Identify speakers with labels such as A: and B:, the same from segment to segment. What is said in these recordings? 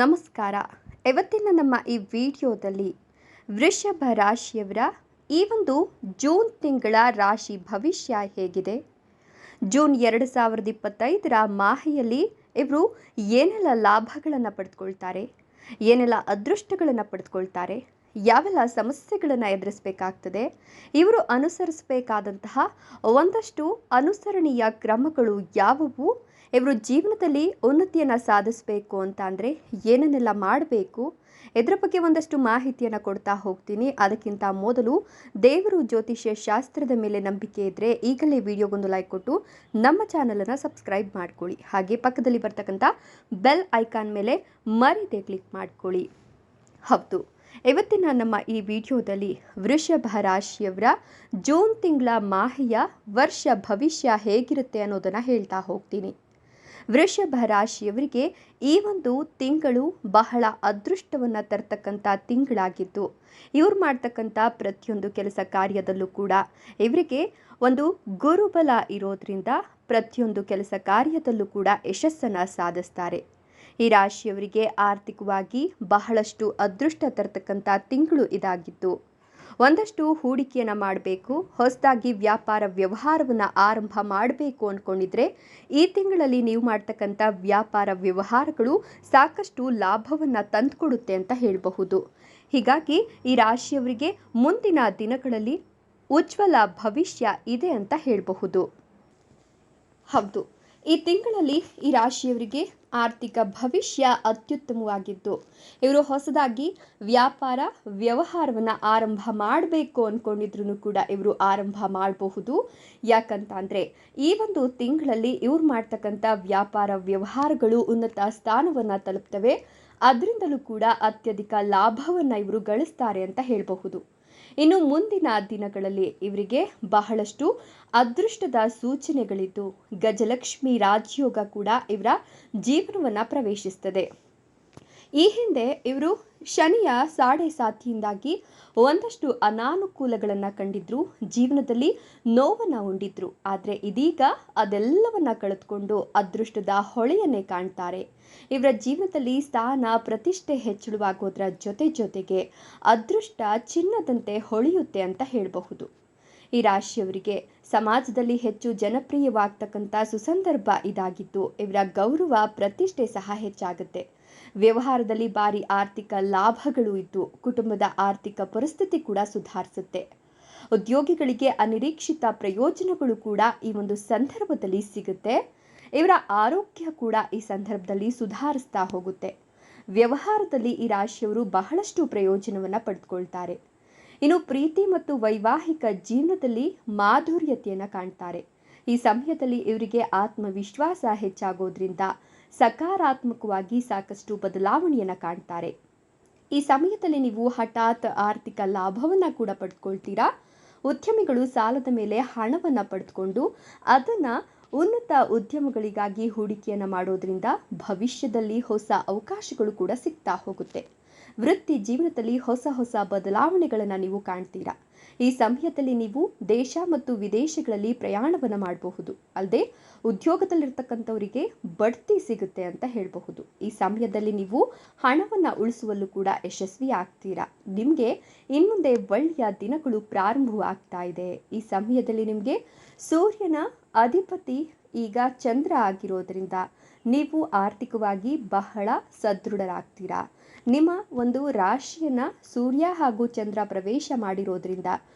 A: ನಮಸ್ಕಾರ. ಇವತ್ತಿನ ನಮ್ಮ ಈ ವಿಡಿಯೋದಲ್ಲಿ ವೃಷಭ ರಾಶಿಯವರ ಈ ಒಂದು ಜೂನ್ ತಿಂಗಳ ರಾಶಿ ಭವಿಷ್ಯ ಹೇಗಿದೆ, ಜೂನ್ 2025ರ ಮಾಹೆಯಲ್ಲಿ ಇವರು ಏನೆಲ್ಲ ಲಾಭಗಳನ್ನು ಪಡೆದುಕೊಳ್ತಾರೆ, ಏನೆಲ್ಲ ಅದೃಷ್ಟಗಳನ್ನು ಪಡೆದುಕೊಳ್ತಾರೆ, ಯಾವೆಲ್ಲ ಸಮಸ್ಯೆಗಳನ್ನು ಎದುರಿಸಬೇಕಾಗ್ತದೆ, ಇವರು ಅನುಸರಿಸಬೇಕಾದಂತಹ ಒಂದಷ್ಟು ಅನುಸರಣೀಯ ಕ್ರಮಗಳು ಯಾವುವು, ಇವರು ಜೀವನದಲ್ಲಿ ಉನ್ನತಿಯನ್ನು ಸಾಧಿಸಬೇಕು ಅಂತ ಅಂದರೆ ಏನನ್ನೆಲ್ಲ ಮಾಡಬೇಕು, ಇದರ ಬಗ್ಗೆ ಒಂದಷ್ಟು ಮಾಹಿತಿಯನ್ನು ಕೊಡ್ತಾ ಹೋಗ್ತೀನಿ. ಅದಕ್ಕಿಂತ ಮೊದಲು ದೇವರು ಜ್ಯೋತಿಷ್ಯ ಶಾಸ್ತ್ರದ ಮೇಲೆ ನಂಬಿಕೆ ಇದ್ದರೆ ಈಗಲೇ ವಿಡಿಯೋಗೊಂದು ಲೈಕ್ ಕೊಟ್ಟು ನಮ್ಮ ಚಾನಲನ್ನು ಸಬ್ಸ್ಕ್ರೈಬ್ ಮಾಡ್ಕೊಳ್ಳಿ. ಹಾಗೆ ಪಕ್ಕದಲ್ಲಿ ಬರ್ತಕ್ಕಂಥ ಬೆಲ್ ಐಕಾನ್ ಮೇಲೆ ಮರೀದೆ ಕ್ಲಿಕ್ ಮಾಡ್ಕೊಳ್ಳಿ. ಹೌದು, ಇವತ್ತಿನ ನಮ್ಮ ಈ ವಿಡಿಯೋದಲ್ಲಿ ವೃಷಭ ರಾಶಿಯವರ ಜೂನ್ ತಿಂಗಳ ಮಾಹೆಯ ವರ್ಷ ಭವಿಷ್ಯ ಹೇಗಿರುತ್ತೆ ಅನ್ನೋದನ್ನು ಹೇಳ್ತಾ ಹೋಗ್ತೀನಿ. ವೃಷಭ ರಾಶಿಯವರಿಗೆ ಈ ಒಂದು ತಿಂಗಳು ಬಹಳ ಅದೃಷ್ಟವನ್ನು ತರ್ತಕ್ಕಂಥ ತಿಂಗಳಾಗಿದ್ದು, ಇವ್ರು ಮಾಡ್ತಕ್ಕಂಥ ಪ್ರತಿಯೊಂದು ಕೆಲಸ ಕಾರ್ಯದಲ್ಲೂ ಕೂಡ ಇವರಿಗೆ ಒಂದು ಗುರುಬಲ ಇರೋದ್ರಿಂದ ಪ್ರತಿಯೊಂದು ಕೆಲಸ ಕಾರ್ಯದಲ್ಲೂ ಕೂಡ ಯಶಸ್ಸನ್ನು ಸಾಧಿಸ್ತಾರೆ. ಈ ರಾಶಿಯವರಿಗೆ ಆರ್ಥಿಕವಾಗಿ ಬಹಳಷ್ಟು ಅದೃಷ್ಟ ತರ್ತಕ್ಕಂಥ ತಿಂಗಳು ಇದಾಗಿದ್ದು, ಒಂದಷ್ಟು ಹೂಡಿಕೆಯನ್ನು ಮಾಡಬೇಕು, ಹೊಸದಾಗಿ ವ್ಯಾಪಾರ ವ್ಯವಹಾರವನ್ನು ಆರಂಭ ಮಾಡಬೇಕು ಅಂದ್ಕೊಂಡಿದ್ರೆ ಈ ತಿಂಗಳಲ್ಲಿ ನೀವು ಮಾಡ್ತಕ್ಕಂಥ ವ್ಯಾಪಾರ ವ್ಯವಹಾರಗಳು ಸಾಕಷ್ಟು ಲಾಭವನ್ನು ತಂದುಕೊಡುತ್ತೆ ಅಂತ ಹೇಳಬಹುದು. ಹೀಗಾಗಿ ಈ ರಾಶಿಯವರಿಗೆ ಮುಂದಿನ ದಿನಗಳಲ್ಲಿ ಉಜ್ವಲ ಭವಿಷ್ಯ ಇದೆ ಅಂತ ಹೇಳಬಹುದು. ಹೌದು, ಈ ತಿಂಗಳಲ್ಲಿ ಈ ರಾಶಿಯವರಿಗೆ ಆರ್ಥಿಕ ಭವಿಷ್ಯ ಅತ್ಯುತ್ತಮವಾಗಿದ್ದು, ಇವರು ಹೊಸದಾಗಿ ವ್ಯಾಪಾರ ವ್ಯವಹಾರವನ್ನು ಆರಂಭ ಮಾಡಬೇಕು ಅಂದ್ಕೊಂಡಿದ್ರು ಕೂಡ ಇವರು ಆರಂಭ ಮಾಡಬಹುದು. ಯಾಕಂತ ಅಂದರೆ ಈ ಒಂದು ತಿಂಗಳಲ್ಲಿ ಇವ್ರು ಮಾಡ್ತಕ್ಕಂಥ ವ್ಯಾಪಾರ ವ್ಯವಹಾರಗಳು ಉನ್ನತ ಸ್ಥಾನವನ್ನು ತಲುಪ್ತವೆ. ಅದರಿಂದಲೂ ಕೂಡ ಅತ್ಯಧಿಕ ಲಾಭವನ್ನು ಇವರು ಗಳಿಸ್ತಾರೆ ಅಂತ ಹೇಳಬಹುದು. ಇನ್ನು ಮುಂದಿನ ದಿನಗಳಲ್ಲಿ ಇವರಿಗೆ ಬಹಳಷ್ಟು ಅದೃಷ್ಟದ ಸೂಚನೆಗಳಿದ್ದು, ಗಜಲಕ್ಷ್ಮಿ ರಾಜಯೋಗ ಕೂಡ ಇವರ ಜೀವನವನ್ನು ಪ್ರವೇಶಿಸುತ್ತದೆ. ಈ ಹಿಂದೆ ಇವರು ಶನಿಯ ಸಾಡೆಸಾತಿಯಿಂದಾಗಿ ಒಂದಷ್ಟು ಅನಾನುಕೂಲಗಳನ್ನು ಕಂಡಿದ್ರು, ಜೀವನದಲ್ಲಿ ನೋವನ್ನು ಉಂಡಿದ್ರು. ಆದರೆ ಇದೀಗ ಅದೆಲ್ಲವನ್ನ ಕಳೆದುಕೊಂಡು ಅದೃಷ್ಟದ ಹೊಳೆಯನ್ನೇ ಕಾಣ್ತಾರೆ. ಇವರ ಜೀವನದಲ್ಲಿ ಸ್ಥಾನ ಪ್ರತಿಷ್ಠೆ ಹೆಚ್ಚಳವಾಗೋದ್ರ ಜೊತೆಗೆ ಅದೃಷ್ಟ ಚಿನ್ನದಂತೆ ಹೊಳೆಯುತ್ತೆ ಅಂತ ಹೇಳಬಹುದು. ಈ ರಾಶಿಯವರಿಗೆ ಸಮಾಜದಲ್ಲಿ ಹೆಚ್ಚು ಜನಪ್ರಿಯವಾಗ್ತಕ್ಕಂಥ ಸುಸಂದರ್ಭ ಇದಾಗಿದ್ದು, ಇವರ ಗೌರವ ಪ್ರತಿಷ್ಠೆ ಸಹ ಹೆಚ್ಚಾಗುತ್ತೆ. ವ್ಯವಹಾರದಲ್ಲಿ ಭಾರಿ ಆರ್ಥಿಕ ಲಾಭಗಳು ಇದ್ದು, ಕುಟುಂಬದ ಆರ್ಥಿಕ ಪರಿಸ್ಥಿತಿ ಕೂಡ ಸುಧಾರಿಸುತ್ತೆ. ಉದ್ಯೋಗಿಗಳಿಗೆ ಅನಿರೀಕ್ಷಿತ ಪ್ರಯೋಜನಗಳು ಕೂಡ ಈ ಒಂದು ಸಂದರ್ಭದಲ್ಲಿ ಸಿಗುತ್ತೆ. ಇವರ ಆರೋಗ್ಯ ಕೂಡ ಈ ಸಂದರ್ಭದಲ್ಲಿ ಸುಧಾರಿಸ್ತಾ ಹೋಗುತ್ತೆ. ವ್ಯವಹಾರದಲ್ಲಿ ಈ ರಾಶಿಯವರು ಬಹಳಷ್ಟು ಪ್ರಯೋಜನವನ್ನು ಪಡೆದುಕೊಳ್ತಾರೆ. ಇನ್ನು ಪ್ರೀತಿ ಮತ್ತು ವೈವಾಹಿಕ ಜೀವನದಲ್ಲಿ ಮಾಧುರ್ಯತೆಯನ್ನು ಕಾಣ್ತಾರೆ. ಈ ಸಮಯದಲ್ಲಿ ಇವರಿಗೆ ಆತ್ಮವಿಶ್ವಾಸ ಹೆಚ್ಚಾಗೋದ್ರಿಂದ ಸಕಾರಾತ್ಮಕವಾಗಿ ಸಾಕಷ್ಟು ಬದಲಾವಣೆಯನ್ನು ಕಾಣ್ತಾರೆ. ಈ ಸಮಯದಲ್ಲಿ ನೀವು ಹಠಾತ್ ಆರ್ಥಿಕ ಲಾಭವನ್ನು ಕೂಡ ಪಡೆದುಕೊಳ್ತೀರಾ. ಉದ್ಯಮಿಗಳು ಸಾಲದ ಮೇಲೆ ಹಣವನ್ನು ಪಡೆದುಕೊಂಡು ಅದನ್ನು ಉನ್ನತ ಉದ್ಯಮಗಳಿಗಾಗಿ ಹೂಡಿಕೆಯನ್ನು ಮಾಡೋದ್ರಿಂದ ಭವಿಷ್ಯದಲ್ಲಿ ಹೊಸ ಅವಕಾಶಗಳು ಕೂಡ ಸಿಗ್ತಾ ಹೋಗುತ್ತೆ. ವೃತ್ತಿ ಜೀವನದಲ್ಲಿ ಹೊಸ ಬದಲಾವಣೆಗಳನ್ನು ನೀವು ಕಾಣ್ತೀರಾ. ಈ ಸಮಯದಲ್ಲಿ ನೀವು ದೇಶ ಮತ್ತು ವಿದೇಶಗಳಲ್ಲಿ ಪ್ರಯಾಣವನ್ನು ಮಾಡಬಹುದು. ಅಲ್ಲದೆ ಉದ್ಯೋಗದಲ್ಲಿರ್ತಕ್ಕಂಥವರಿಗೆ ಬಡ್ತಿ ಸಿಗುತ್ತೆ ಅಂತ ಹೇಳಬಹುದು. ಈ ಸಮಯದಲ್ಲಿ ನೀವು ಹಣವನ್ನು ಉಳಿಸುವಲ್ಲೂ ಕೂಡ ಯಶಸ್ವಿ ಆಗ್ತೀರಾ. ನಿಮಗೆ ಇನ್ಮುಂದೆ ಒಳ್ಳೆಯ ದಿನಗಳು ಪ್ರಾರಂಭವಾಗ್ತಾ ಇದೆ. ಈ ಸಮಯದಲ್ಲಿ ನಿಮಗೆ ಸೂರ್ಯನ ಅಧಿಪತಿ ಈಗ ಚಂದ್ರ ಆಗಿರೋದ್ರಿಂದ ನೀವು ಆರ್ಥಿಕವಾಗಿ ಬಹಳ ಸದೃಢರಾಗ್ತೀರಾ. ನಿಮ್ಮ ಒಂದು ರಾಶಿಯನ್ನು ಸೂರ್ಯ ಹಾಗೂ ಚಂದ್ರ ಪ್ರವೇಶ ಮಾಡಿರೋದ್ರಿಂದ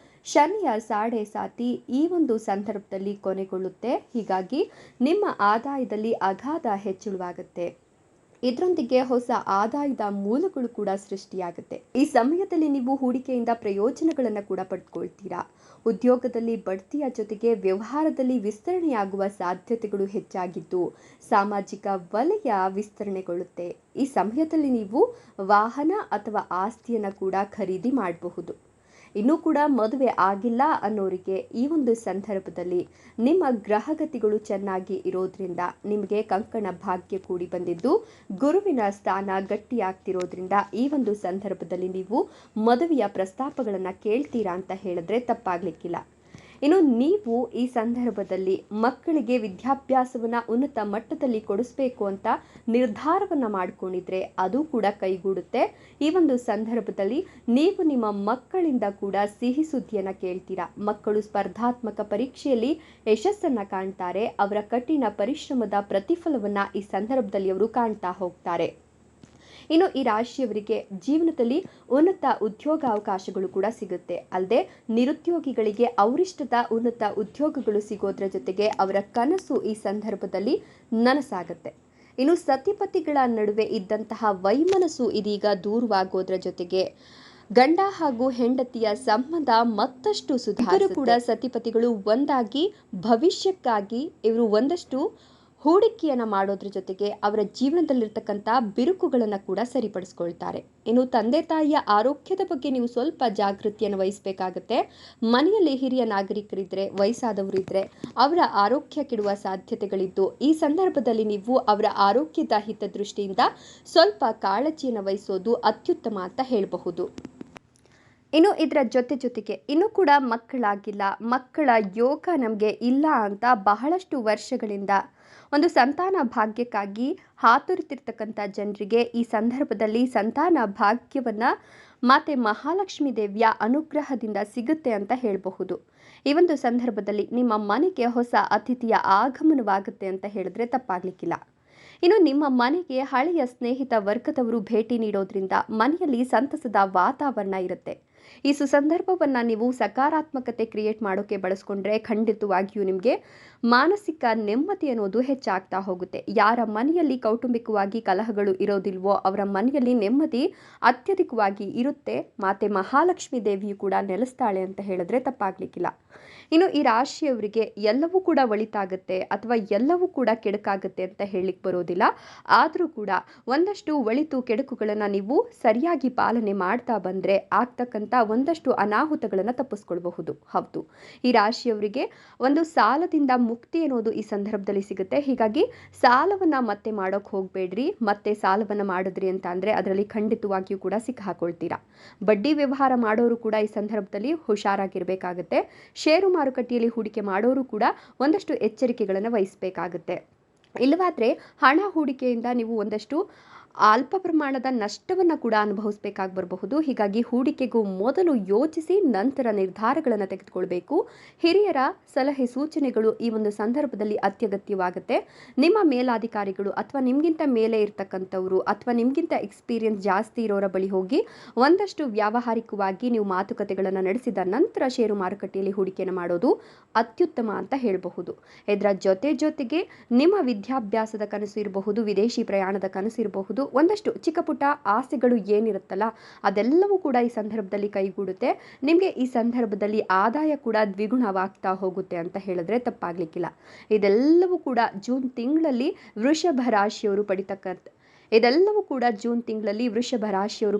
A: ಶನಿಯ ಸಾಡೆಸಾತಿ ಈ ಒಂದು ಸಂದರ್ಭದಲ್ಲಿ ಕೊನೆಗೊಳ್ಳುತ್ತೆ. ಹೀಗಾಗಿ ನಿಮ್ಮ ಆದಾಯದಲ್ಲಿ ಅಗಾಧ ಹೆಚ್ಚಳವಾಗುತ್ತೆ. ಇದರೊಂದಿಗೆ ಹೊಸ ಆದಾಯದ ಮೂಲಗಳು ಕೂಡ ಸೃಷ್ಟಿಯಾಗುತ್ತೆ. ಈ ಸಮಯದಲ್ಲಿ ನೀವು ಹೂಡಿಕೆಯಿಂದ ಪ್ರಯೋಜನಗಳನ್ನು ಕೂಡ ಪಡೆದುಕೊಳ್ತೀರಾ. ಉದ್ಯೋಗದಲ್ಲಿ ಬಡ್ತಿಯ ಜೊತೆಗೆ ವ್ಯವಹಾರದಲ್ಲಿ ವಿಸ್ತರಣೆಯಾಗುವ ಸಾಧ್ಯತೆಗಳು ಹೆಚ್ಚಾಗಿದ್ದು, ಸಾಮಾಜಿಕ ವಲಯ ವಿಸ್ತರಣೆಗೊಳ್ಳುತ್ತೆ. ಈ ಸಮಯದಲ್ಲಿ ನೀವು ವಾಹನ ಅಥವಾ ಆಸ್ತಿಯನ್ನು ಕೂಡ ಖರೀದಿ ಮಾಡಬಹುದು. ಇನ್ನೂ ಕೂಡ ಮದುವೆ ಆಗಿಲ್ಲ ಅನ್ನೋರಿಗೆ ಈ ಒಂದು ಸಂದರ್ಭದಲ್ಲಿ ನಿಮ್ಮ ಗ್ರಹಗತಿಗಳು ಚೆನ್ನಾಗಿ ಇರೋದ್ರಿಂದ ನಿಮಗೆ ಕಂಕಣ ಭಾಗ್ಯ ಕೂಡಿ ಬಂದಿದ್ದು, ಗುರುವಿನ ಸ್ಥಾನ ಗಟ್ಟಿಯಾಗ್ತಿರೋದ್ರಿಂದ ಈ ಒಂದು ಸಂದರ್ಭದಲ್ಲಿ ನೀವು ಮದುವೆಯ ಪ್ರಸ್ತಾಪಗಳನ್ನು ಕೇಳ್ತೀರಾ ಅಂತ ಹೇಳಿದ್ರೆ ತಪ್ಪಾಗ್ಲಿಕ್ಕಿಲ್ಲ. ಇನ್ನು ನೀವು ಈ ಸಂದರ್ಭದಲ್ಲಿ ಮಕ್ಕಳಿಗೆ ವಿದ್ಯಾಭ್ಯಾಸವನ್ನು ಉನ್ನತ ಮಟ್ಟದಲ್ಲಿ ಕೊಡಿಸ್ಬೇಕು ಅಂತ ನಿರ್ಧಾರವನ್ನು ಮಾಡಿಕೊಂಡಿದ್ರೆ ಅದು ಕೂಡ ಕೈಗೂಡುತ್ತೆ. ಈ ಒಂದು ಸಂದರ್ಭದಲ್ಲಿ ನೀವು ನಿಮ್ಮ ಮಕ್ಕಳಿಂದ ಕೂಡ ಸಿಹಿ ಸುದ್ದಿಯನ್ನು ಕೇಳ್ತೀರಾ. ಮಕ್ಕಳು ಸ್ಪರ್ಧಾತ್ಮಕ ಪರೀಕ್ಷೆಯಲ್ಲಿ ಯಶಸ್ಸನ್ನು ಕಾಣ್ತಾರೆ. ಅವರ ಕಠಿಣ ಪರಿಶ್ರಮದ ಪ್ರತಿಫಲವನ್ನು ಈ ಸಂದರ್ಭದಲ್ಲಿ ಅವರು ಕಾಣ್ತಾ ಹೋಗ್ತಾರೆ. ಇನ್ನು ಈ ರಾಶಿಯವರಿಗೆ ಜೀವನದಲ್ಲಿ ಉನ್ನತ ಉದ್ಯೋಗಾವಕಾಶಗಳು ಕೂಡ ಸಿಗುತ್ತೆ. ಅಲ್ಲದೆ ನಿರುದ್ಯೋಗಿಗಳಿಗೆ ಅವರಿಷ್ಟದ ಉನ್ನತ ಉದ್ಯೋಗಗಳು ಸಿಗೋದ್ರ ಜೊತೆಗೆ ಅವರ ಕನಸು ಈ ಸಂದರ್ಭದಲ್ಲಿ ನನಸಾಗುತ್ತೆ. ಇನ್ನು ಸತಿಪತಿಗಳ ನಡುವೆ ಇದ್ದಂತಹ ವೈಮನಸ್ಸು ಇದೀಗ ದೂರವಾಗೋದ್ರ ಜೊತೆಗೆ ಗಂಡ ಹಾಗೂ ಹೆಂಡತಿಯ ಸಂಬಂಧ ಮತ್ತಷ್ಟು ಸುಧಾರಿಸುತ್ತೆ. ಕೂಡ ಸತಿಪತಿಗಳು ಒಂದಾಗಿ ಭವಿಷ್ಯಕ್ಕಾಗಿ ಇವರು ಒಂದಷ್ಟು ಹೂಡಿಕೆಯನ್ನು ಮಾಡೋದ್ರ ಜೊತೆಗೆ ಅವರ ಜೀವನದಲ್ಲಿರ್ತಕ್ಕಂಥ ಬಿರುಕುಗಳನ್ನು ಕೂಡ ಸರಿಪಡಿಸ್ಕೊಳ್ತಾರೆ. ಇನ್ನು ತಂದೆ ತಾಯಿಯ ಆರೋಗ್ಯದ ಬಗ್ಗೆ ನೀವು ಸ್ವಲ್ಪ ಜಾಗೃತಿಯನ್ನು ವಹಿಸಬೇಕಾಗುತ್ತೆ. ಮನೆಯಲ್ಲಿ ಹಿರಿಯ ನಾಗರಿಕರಿದ್ದರೆ, ವಯಸ್ಸಾದವರಿದ್ದರೆ ಅವರ ಆರೋಗ್ಯ ಕೆಡುವ ಸಾಧ್ಯತೆಗಳಿದ್ದು ಈ ಸಂದರ್ಭದಲ್ಲಿ ನೀವು ಅವರ ಆರೋಗ್ಯದ ಹಿತದೃಷ್ಟಿಯಿಂದ ಸ್ವಲ್ಪ ಕಾಳಜಿಯನ್ನು ವಹಿಸೋದು ಅತ್ಯುತ್ತಮ ಅಂತ ಹೇಳಬಹುದು. ಇನ್ನು ಇದರ ಜೊತೆಗೆ ಇನ್ನೂ ಕೂಡ ಮಕ್ಕಳಾಗಿಲ್ಲ, ಮಕ್ಕಳ ಯೋಗ ನಮಗೆ ಇಲ್ಲ ಅಂತ ಬಹಳಷ್ಟು ವರ್ಷಗಳಿಂದ ಒಂದು ಸಂತಾನ ಭಾಗ್ಯಕ್ಕಾಗಿ ಹಾತೊರಿತಿರ್ತಕ್ಕಂಥ ಜನರಿಗೆ ಈ ಸಂದರ್ಭದಲ್ಲಿ ಸಂತಾನ ಭಾಗ್ಯವನ್ನು ಮಾತೆ ಮಹಾಲಕ್ಷ್ಮೀ ದೇವಿಯ ಅನುಗ್ರಹದಿಂದ ಸಿಗುತ್ತೆ ಅಂತ ಹೇಳಬಹುದು. ಈ ಒಂದು ಸಂದರ್ಭದಲ್ಲಿ ನಿಮ್ಮ ಮನೆಗೆ ಹೊಸ ಅತಿಥಿಯ ಆಗಮನವಾಗುತ್ತೆ ಅಂತ ಹೇಳಿದ್ರೆ ತಪ್ಪಾಗಲಿಕ್ಕಿಲ್ಲ. ಇನ್ನು ನಿಮ್ಮ ಮನೆಗೆ ಹಳೆಯ ಸ್ನೇಹಿತ ವರ್ಗದವರು ಭೇಟಿ ನೀಡೋದ್ರಿಂದ ಮನೆಯಲ್ಲಿ ಸಂತಸದ ವಾತಾವರಣ ಇರುತ್ತೆ. ಈ ಸುಸಂದರ್ಭವನ್ನು ನೀವು ಸಕಾರಾತ್ಮಕತೆ ಕ್ರಿಯೇಟ್ ಮಾಡೋಕ್ಕೆ ಬಳಸ್ಕೊಂಡ್ರೆ ಖಂಡಿತವಾಗಿಯೂ ನಿಮಗೆ ಮಾನಸಿಕ ನೆಮ್ಮದಿ ಅನ್ನೋದು ಹೆಚ್ಚಾಗ್ತಾ ಹೋಗುತ್ತೆ. ಯಾರ ಮನೆಯಲ್ಲಿ ಕೌಟುಂಬಿಕವಾಗಿ ಕಲಹಗಳು ಇರೋದಿಲ್ವೋ ಅವರ ಮನೆಯಲ್ಲಿ ನೆಮ್ಮದಿ ಅತ್ಯಧಿಕವಾಗಿ ಇರುತ್ತೆ. ಮಾತೆ ಮಹಾಲಕ್ಷ್ಮೀ ದೇವಿಯು ಕೂಡ ನೆಲೆಸ್ತಾಳೆ ಅಂತ ಹೇಳಿದ್ರೆ ತಪ್ಪಾಗಲಿಕ್ಕಿಲ್ಲ. ಇನ್ನು ಈ ರಾಶಿಯವರಿಗೆ ಎಲ್ಲವೂ ಕೂಡ ಒಳಿತಾಗುತ್ತೆ ಅಥವಾ ಎಲ್ಲವೂ ಕೂಡ ಕೆಡುಕಾಗುತ್ತೆ ಅಂತ ಹೇಳಲಿಕ್ಕೆ ಬರೋದಿಲ್ಲ. ಆದರೂ ಕೂಡ ಒಂದಷ್ಟು ಒಳಿತು ಕೆಡುಕುಗಳನ್ನು ನೀವು ಸರಿಯಾಗಿ ಪಾಲನೆ ಮಾಡ್ತಾ ಬಂದರೆ ಆಗ್ತಕ್ಕಂಥ ಒಂದಷ್ಟು ಅನಾಹುತಗಳನ್ನು ತಪ್ಪಿಸ್ಕೊಳ್ಬಹುದು. ಹೌದು, ಈ ರಾಶಿಯವರಿಗೆ ಒಂದು ಸಾಲದಿಂದ ಮುಕ್ತಿ ಅನ್ನೋದು ಈ ಸಂದರ್ಭದಲ್ಲಿ ಸಿಗುತ್ತೆ. ಹೀಗಾಗಿ ಸಾಲವನ್ನು ಮತ್ತೆ ಮಾಡೋಕೆ ಹೋಗಬೇಡ್ರಿ. ಮತ್ತೆ ಸಾಲವನ್ನು ಮಾಡಿದ್ರಿ ಅಂತ ಅಂದರೆ ಅದರಲ್ಲಿ ಖಂಡಿತವಾಗಿಯೂ ಕೂಡ ಸಿಕ್ಕಾಕೊಳ್ತೀರಾ. ಬಡ್ಡಿ ವ್ಯವಹಾರ ಮಾಡೋರು ಕೂಡ ಈ ಸಂದರ್ಭದಲ್ಲಿ ಹುಷಾರಾಗಿರಬೇಕಾಗುತ್ತೆ. ಷೇರು ಮಾರುಕಟ್ಟೆಯಲ್ಲಿ ಹೂಡಿಕೆ ಮಾಡೋರು ಕೂಡ ಒಂದಷ್ಟು ಎಚ್ಚರಿಕೆಗಳನ್ನು ವಹಿಸಬೇಕಾಗುತ್ತೆ. ಇಲ್ಲವಾದರೆ ಹಣ ಹೂಡಿಕೆಯಿಂದ ನೀವು ಒಂದಷ್ಟು ಅಲ್ಪ ಪ್ರಮಾಣದ ನಷ್ಟವನ್ನು ಕೂಡ ಅನುಭವಿಸಬೇಕಾಗಿ ಬರಬಹುದು. ಹೀಗಾಗಿ ಹೂಡಿಕೆಗೂ ಮೊದಲು ಯೋಚಿಸಿ ನಂತರ ನಿರ್ಧಾರಗಳನ್ನು ತೆಗೆದುಕೊಳ್ಬೇಕು. ಹಿರಿಯರ ಸಲಹೆ ಸೂಚನೆಗಳು ಈ ಒಂದು ಸಂದರ್ಭದಲ್ಲಿ ಅತ್ಯಗತ್ಯವಾಗುತ್ತೆ. ನಿಮ್ಮ ಮೇಲಾಧಿಕಾರಿಗಳು ಅಥವಾ ನಿಮಗಿಂತ ಮೇಲೆ ಇರ್ತಕ್ಕಂಥವರು ಅಥವಾ ನಿಮಗಿಂತ ಎಕ್ಸ್ಪೀರಿಯನ್ಸ್ ಜಾಸ್ತಿ ಇರೋರ ಬಳಿ ಹೋಗಿ ಒಂದಷ್ಟು ವ್ಯಾವಹಾರಿಕವಾಗಿ ನೀವು ಮಾತುಕತೆಗಳನ್ನು ನಡೆಸಿದ ನಂತರ ಷೇರು ಮಾರುಕಟ್ಟೆಯಲ್ಲಿ ಹೂಡಿಕೆಯನ್ನು ಮಾಡೋದು ಅತ್ಯುತ್ತಮ ಅಂತ ಹೇಳಬಹುದು. ಇದರ ಜೊತೆಗೆ ನಿಮ್ಮ ವಿದ್ಯಾಭ್ಯಾಸದ ಕನಸು ಇರಬಹುದು, ವಿದೇಶಿ ಪ್ರಯಾಣದ ಕನಸು ಇರಬಹುದು, ಒಂದಷ್ಟು ಚಿಕ್ಕ ಪುಟ್ಟ ಆಸೆಗಳು ಏನಿರುತ್ತಲ್ಲ ಅದೆಲ್ಲವೂ ಕೂಡ ಈ ಸಂದರ್ಭದಲ್ಲಿ ಕೈಗೂಡುತ್ತೆ. ನಿಮಗೆ ಈ ಸಂದರ್ಭದಲ್ಲಿ ಆದಾಯ ಕೂಡ ದ್ವಿಗುಣವಾಗ್ತಾ ಹೋಗುತ್ತೆ ಅಂತ ಹೇಳಿದ್ರೆ ತಪ್ಪಾಗಲಿಕ್ಕಿಲ್ಲ. ಇದೆಲ್ಲವೂ ಕೂಡ ಜೂನ್ ತಿಂಗಳಲ್ಲಿ ವೃಷಭ ರಾಶಿಯವರು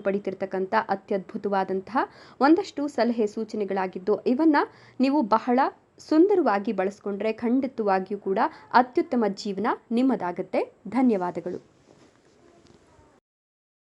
A: ಪಡಿತಿರ್ತಕ್ಕಂಥ ಅತ್ಯದ್ಭುತವಾದಂತಹ ಒಂದಷ್ಟು ಸಲಹೆ ಸೂಚನೆಗಳಾಗಿದ್ದು ಇವನ್ನು ನೀವು ಬಹಳ ಸುಂದರವಾಗಿ ಬಳಸ್ಕೊಂಡ್ರೆ ಖಂಡಿತವಾಗಿಯೂ ಕೂಡ ಅತ್ಯುತ್ತಮ ಜೀವನ ನಿಮ್ಮದಾಗುತ್ತೆ. ಧನ್ಯವಾದಗಳು.